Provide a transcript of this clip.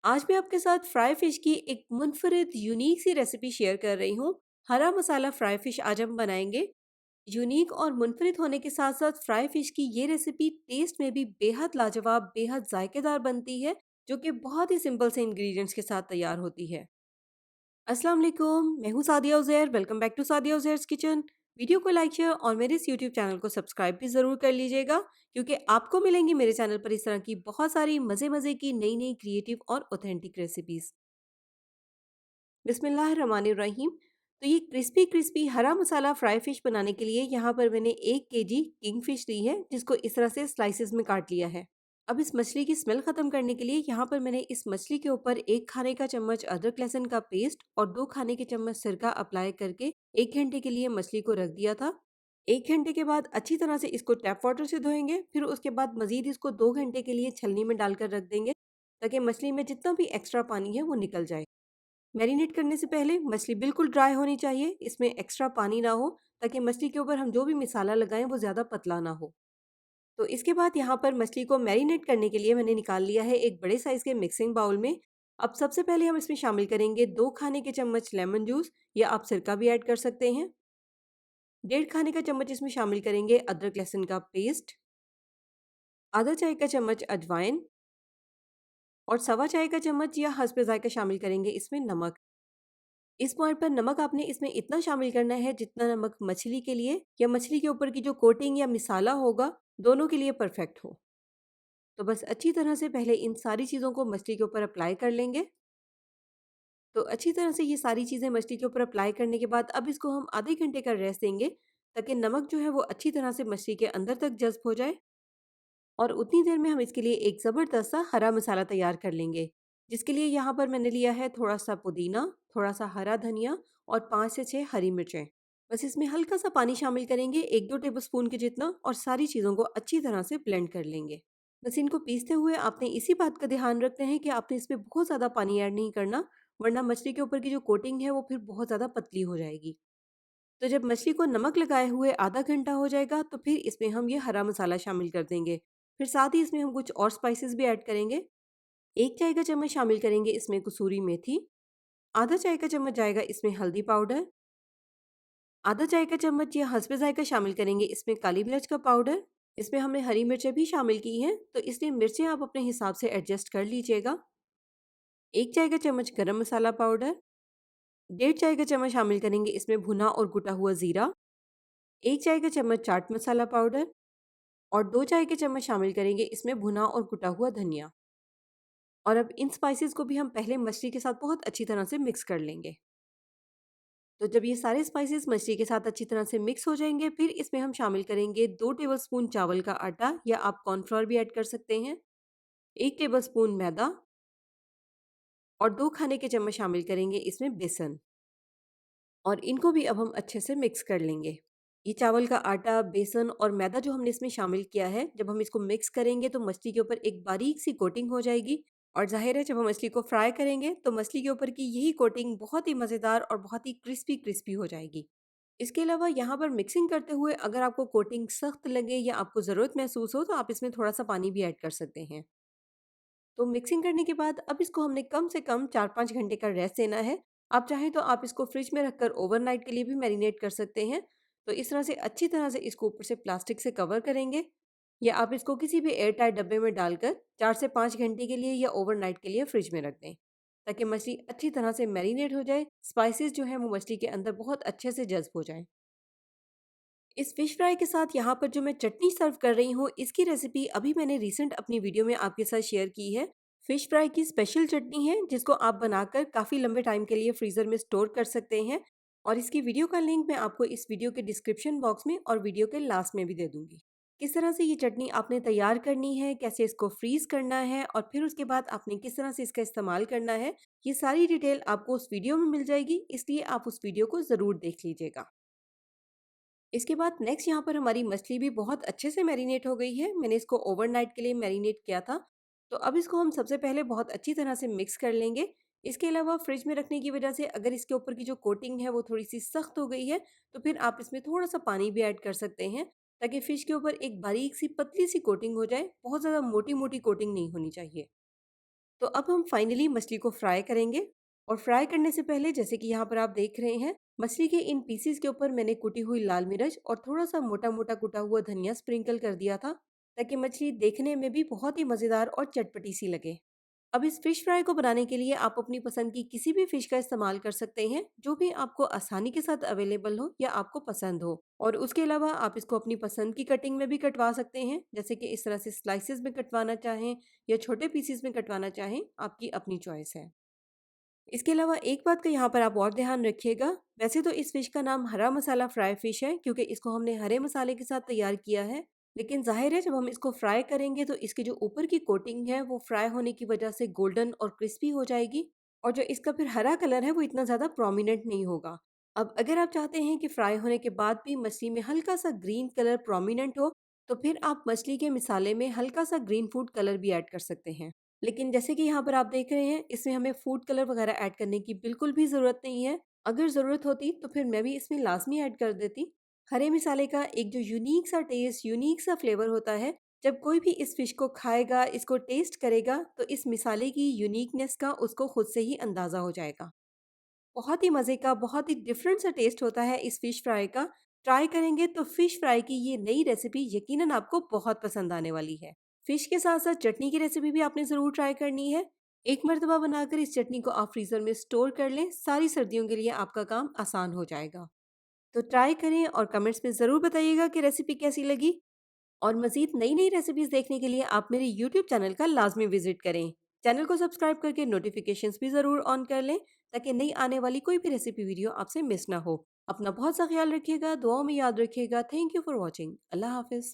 आज मैं आपके साथ फ्राई फिश की एक मुनफरिद यूनिक सी रेसिपी शेयर कर रही हूँ। हरा मसाला फ्राई फिश आज हम बनाएंगे। यूनिक और मुनफरिद होने के साथ साथ फ्राई फिश की ये रेसिपी टेस्ट में भी बेहद लाजवाब, बेहद जायकेदार बनती है, जो कि बहुत ही सिंपल से इंग्रेडिएंट्स के साथ तैयार होती है। अस्सलाम वालेकुम, मैं हूँ Sadia Uzair. Welcome back to Sadia Uzair's kitchen. Video को लाइक शेयर और मेरे इस यूट्यूब चैनल को सब्सक्राइब भी ज़रूर कर लीजिएगा, क्योंकि आपको मिलेंगी मेरे चैनल पर इस तरह की बहुत सारी मज़े मज़े की नई नई क्रिएटिव और ऑथेंटिक रेसिपीज़। बिस्मिल्लाहिर्रहमानिर्रहीम। तो ये क्रिस्पी क्रिस्पी हरा मसाला फ्राई फिश बनाने के लिए यहाँ पर मैंने 1 केजी किंग फिश ली है, जिसको इस तरह से स्लाइसेस में काट लिया है। अब इस मछली की स्मेल खत्म करने के लिए यहाँ पर मैंने इस मछली के ऊपर 1 खाने का चम्मच अदरक लहसुन का पेस्ट और 2 खाने के चम्मच सिरका अप्लाई करके 1 घंटे के लिए मछली को रख दिया था। 1 घंटे के बाद अच्छी तरह से इसको टैप वाटर से धोएंगे, फिर उसके बाद मजीद इसको 2 घंटे के लिए छलनी में डालकर रख देंगे, ताकि मछली में जितना भी एक्स्ट्रा पानी है वो निकल जाए। मैरिनेट करने से पहले मछली बिल्कुल ड्राई होनी चाहिए, इसमें एक्स्ट्रा पानी ना हो, ताकि मछली के ऊपर हम जो भी मसाला लगाएं वो ज़्यादा पतला ना हो। तो इसके बाद यहाँ पर मछली को मैरिनेट करने के लिए मैंने निकाल लिया है एक बड़े साइज़ के मिक्सिंग बाउल में। अब सबसे पहले हम इसमें शामिल करेंगे 2 खाने के चम्मच लेमन जूस, या आप सिरका भी ऐड कर सकते हैं। 1.5 खाने का चम्मच इसमें शामिल करेंगे अदरक लहसुन का पेस्ट, आधा चाय का चम्मच अजवाइन और सवा चाय का चम्मच या हस्ब जायका शामिल करेंगे इसमें नमक। इस पॉइंट पर नमक आपने इसमें इतना शामिल करना है जितना नमक मछली के लिए या मछली के ऊपर की जो कोटिंग या मिसाला होगा, दोनों के लिए परफेक्ट हो। तो बस अच्छी तरह से पहले इन सारी चीज़ों को मछली के ऊपर अप्लाई कर लेंगे। तो अच्छी तरह से ये सारी चीज़ें मछली के ऊपर अप्लाई करने के बाद अब इसको हम आधे घंटे का रेस्ट देंगे, ताकि नमक जो है वो अच्छी तरह से मछली के अंदर तक जज़्ब हो जाए। और उतनी देर में हम इसके लिए एक ज़बरदस्त सा हरा मसाला तैयार कर लेंगे, जिसके लिए यहाँ पर मैंने लिया है थोड़ा सा पुदीना, थोड़ा सा हरा धनिया और 5 से 6 हरी मिर्चें। बस इसमें हल्का सा पानी शामिल करेंगे, 1-2 टेबलस्पून के जितना, और सारी चीज़ों को अच्छी तरह से ब्लेंड कर लेंगे। बस इनको पीसते हुए आपने इसी बात का ध्यान रखना है कि आपने इसमें बहुत ज़्यादा पानी ऐड नहीं करना, वरना मछली के ऊपर की जो कोटिंग है वो फिर बहुत ज़्यादा पतली हो जाएगी। तो जब मछली को नमक लगाए हुए आधा घंटा हो जाएगा, तो फिर इसमें हम ये हरा मसाला शामिल कर देंगे। फिर साथ ही इसमें हम कुछ और स्पाइसेस भी ऐड करेंगे। 1 चाय का चम्मच शामिल करेंगे इसमें कसूरी मेथी, आधा चाय का चम्मच जाएगा इसमें हल्दी पाउडर, आधा चाय का चम्मच या हस्बे जायका शामिल करेंगे इसमें काली मिर्च का पाउडर। इसमें हमने हरी मिर्चें भी शामिल की हैं, तो इसलिए मिर्चें आप अपने हिसाब से एडजस्ट कर लीजिएगा। 1 चाय का चम्मच गरम मसाला पाउडर, 1.5 चाय का चम्मच शामिल करेंगे इसमें भुना और कुटा हुआ ज़ीरा, 1 चाय का चम्मच चाट मसाला पाउडर और 2 चाय के चम्मच शामिल करेंगे इसमें भुना और कुटा हुआ धनिया। और अब इन स्पाइसेस को भी हम पहले मछली के साथ बहुत अच्छी तरह से मिक्स कर लेंगे। तो जब ये सारे स्पाइसेस मछली के साथ अच्छी तरह से मिक्स हो जाएंगे, फिर इसमें हम शामिल करेंगे 2 टेबलस्पून चावल का आटा, या आप कॉर्नफ्लोर भी ऐड कर सकते हैं, 1 टेबलस्पून मैदा और 2 खाने के चम्मच शामिल करेंगे इसमें बेसन। और इनको भी अब हम अच्छे से मिक्स कर लेंगे। ये चावल का आटा, बेसन और मैदा जो हमने इसमें शामिल किया है, जब हम इसको मिक्स करेंगे तो मछली के ऊपर एक बारीक सी कोटिंग हो जाएगी। और ज़ाहिर है, जब हम मछली को फ्राई करेंगे तो मछली के ऊपर की यही कोटिंग बहुत ही मज़ेदार और बहुत ही क्रिस्पी क्रिस्पी हो जाएगी। इसके अलावा यहाँ पर मिक्सिंग करते हुए अगर आपको कोटिंग सख्त लगे या आपको ज़रूरत महसूस हो, तो आप इसमें थोड़ा सा पानी भी ऐड कर सकते हैं। तो मिक्सिंग करने के बाद अब इसको हमने कम से कम 4-5 घंटे का रेस्ट देना है। आप चाहें तो आप इसको फ्रिज में रखकर ओवरनाइट के लिए भी मैरिनेट कर सकते हैं। तो इस तरह से अच्छी तरह से इसको ऊपर से प्लास्टिक से कवर करेंगे, या आप इसको किसी भी एयर टाइट डब्बे में डालकर 4 से 5 घंटे के लिए या ओवरनाइट के लिए फ्रिज में रख दें, ताकि मछली अच्छी तरह से मैरिनेट हो जाए, स्पाइसेस जो हैं वो मछली के अंदर बहुत अच्छे से जज़्ब हो जाएँ। इस फिश फ्राई के साथ यहाँ पर जो मैं चटनी सर्व कर रही हूँ, इसकी रेसिपी अभी मैंने रिसेंट अपनी वीडियो में आपके साथ शेयर की है। फिश फ्राई की स्पेशल चटनी है, जिसको आप बनाकर काफ़ी लंबे टाइम के लिए फ्रीज़र में स्टोर कर सकते हैं। और इसकी वीडियो का लिंक मैं आपको इस वीडियो के डिस्क्रिप्शन बॉक्स में और वीडियो के लास्ट में भी दे दूंगी। किस तरह से ये चटनी आपने तैयार करनी है, कैसे इसको फ्रीज़ करना है और फिर उसके बाद आपने किस तरह से इसका इस्तेमाल करना है, ये सारी डिटेल आपको उस वीडियो में मिल जाएगी, इसलिए आप उस वीडियो को ज़रूर देख लीजिएगा। इसके बाद नेक्स्ट यहाँ पर हमारी मछली भी बहुत अच्छे से मैरिनेट हो गई है। मैंने इसको ओवरनाइट के लिए मैरिनेट किया था। तो अब इसको हम सबसे पहले बहुत अच्छी तरह से मिक्स कर लेंगे। इसके अलावा फ्रिज में रखने की वजह से अगर इसके ऊपर की जो कोटिंग है वो थोड़ी सी सख्त हो गई है, तो फिर आप इसमें थोड़ा सा पानी भी ऐड कर सकते हैं, ताकि फिश के ऊपर एक बारीक सी पतली सी कोटिंग हो जाए। बहुत ज़्यादा मोटी मोटी कोटिंग नहीं होनी चाहिए। तो अब हम फाइनली मछली को फ्राई करेंगे। और फ्राई करने से पहले जैसे कि यहाँ पर आप देख रहे हैं, मछली के इन पीसीज के ऊपर मैंने कुटी हुई लाल मिर्च और थोड़ा सा मोटा मोटा कुटा हुआ धनिया स्प्रिंकल कर दिया था, ताकि मछली देखने में भी बहुत ही मज़ेदार और चटपटी सी लगे। अब इस फिश फ्राई को बनाने के लिए आप अपनी पसंद की किसी भी फिश का इस्तेमाल कर सकते हैं, जो भी आपको आसानी के साथ अवेलेबल हो या आपको पसंद हो। और उसके अलावा आप इसको अपनी पसंद की कटिंग में भी कटवा सकते हैं, जैसे कि इस तरह से स्लाइसेस में कटवाना चाहें या छोटे पीसेस में कटवाना चाहें, आपकी अपनी चॉइस है। इसके अलावा एक बात का यहाँ पर आप और ध्यान रखिएगा, वैसे तो इस फिश का नाम हरा मसाला फ्राई फिश है, क्योंकि इसको हमने हरे मसाले के साथ तैयार किया है। लेकिन ज़ाहिर है जब हम इसको फ्राई करेंगे तो इसकी जो ऊपर की कोटिंग है वो फ्राई होने की वजह से गोल्डन और क्रिस्पी हो जाएगी, और जो इसका फिर हरा कलर है वो इतना ज़्यादा प्रोमिनेंट नहीं होगा। अब अगर आप चाहते हैं कि फ्राई होने के बाद भी मछली में हल्का सा ग्रीन कलर प्रोमिनेंट हो, तो फिर आप मछली के मिसाले में हल्का सा ग्रीन फूड कलर भी ऐड कर सकते हैं। लेकिन जैसे कि यहाँ पर आप देख रहे हैं, इसमें हमें फूड कलर वगैरह ऐड करने की बिल्कुल भी ज़रूरत नहीं है। अगर ज़रूरत होती तो फिर मैं भी इसमें लाज़मी ऐड कर देती। हरे मसाले का एक जो यूनिक सा टेस्ट, यूनिक सा फ्लेवर होता है, जब कोई भी इस फिश को खाएगा, इसको टेस्ट करेगा, तो इस मसाले की यूनिकनेस का उसको खुद से ही अंदाज़ा हो जाएगा। बहुत ही मज़े का, बहुत ही डिफरेंट सा टेस्ट होता है इस फिश फ्राई का। ट्राई करेंगे तो फिश फ्राई की ये नई रेसिपी यकीनन आपको बहुत पसंद आने वाली है। फिश के साथ-साथ चटनी की रेसिपी भी आपने ज़रूर ट्राई करनी है। एक मर्तबा बनाकर इस चटनी को आप फ्रीज़र में स्टोर कर लें, सारी सर्दियों के लिए आपका काम आसान हो जाएगा। तो ट्राई करें और कमेंट्स में ज़रूर बताइएगा कि रेसिपी कैसी लगी। और मज़ीद नई-नई रेसिपीज़ देखने के लिए आप मेरे यूट्यूब चैनल का लाज़मी विज़िट करें। चैनल को सब्सक्राइब करके नोटिफ़िकेशंस भी ज़रूर ऑन कर लें, ताकि नई आने वाली कोई भी रेसिपी वीडियो आपसे मिस ना हो। अपना बहुत सा ख़्याल रखिएगा, दुआओं में याद रखिएगा। Thank you for watching. Allah हाफ़िज़।